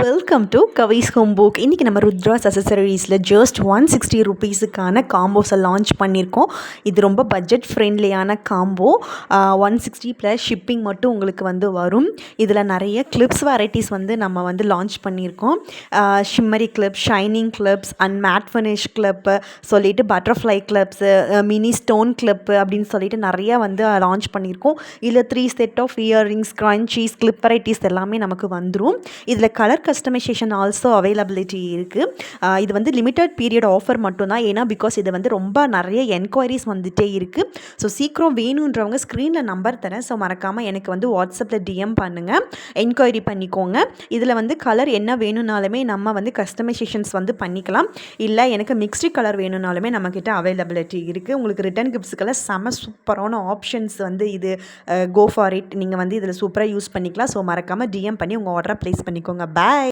Welcome to Kavi's home book. இன்றைக்கி நம்ம ருத்ராஸ் அசசரிஸில் ஜஸ்ட் 160 ருபீஸுக்கான காம்போஸை லான்ச் பண்ணியிருக்கோம். இது ரொம்ப பட்ஜெட் ஃப்ரெண்ட்லியான காம்போ. 160 ப்ளஸ் ஷிப்பிங் மட்டும் உங்களுக்கு வரும். இதில் நிறைய கிளிப்ஸ் வெரைட்டிஸ் நம்ம லான்ச் பண்ணியிருக்கோம். Shimmery clip, shining clips and matte finish clip சொல்லிட்டு butterfly clips, mini stone clip அப்படின்னு சொல்லிட்டு நிறையா லான்ச் பண்ணியிருக்கோம். இதில் 3 set of earrings, scrunchies, clip varieties எல்லாமே நமக்கு வந்துடும். இதில் கலர் கஸ்டமைசேஷன் ஆல்சோ அவைலபிலிட்டி இருக்குது. இது லிமிட்டட் பீரியட் ஆஃபர் மட்டும்தான். ஏன்னா பிகாஸ் இது ரொம்ப நிறைய என்கொயரிஸ் வந்துகிட்டே இருக்குது. ஸோ சீக்கிரம் வேணுன்றவங்க ஸ்க்ரீனில் நம்பர் தரேன். ஸோ மறக்காமல் எனக்கு வாட்ஸ்அப்பில் டிஎம் பண்ணுங்கள், என்கொயரி பண்ணிக்கோங்க. இதில் கலர் என்ன வேணும்னாலுமே நம்ம கஸ்டமைசேஷன்ஸ் பண்ணிக்கலாம். இல்லை எனக்கு மிக்ஸ்டு கலர் வேணும்னாலுமே நம்மக்கிட்ட அவைலபிலிட்டி இருக்குது. உங்களுக்கு ரிட்டன் கிஃப்ட்ஸுக்கெல்லாம் செம சூப்பரான ஆப்ஷன்ஸ் இது கோ ஃபார் இட். நீங்கள் இதில் சூப்பராக யூஸ் பண்ணிக்கலாம். ஸோ மறக்காமல் டிஎம் பண்ணி உங்கள் ஆர்டரை ப்ளேஸ் பண்ணிக்கோங்க. பாய்.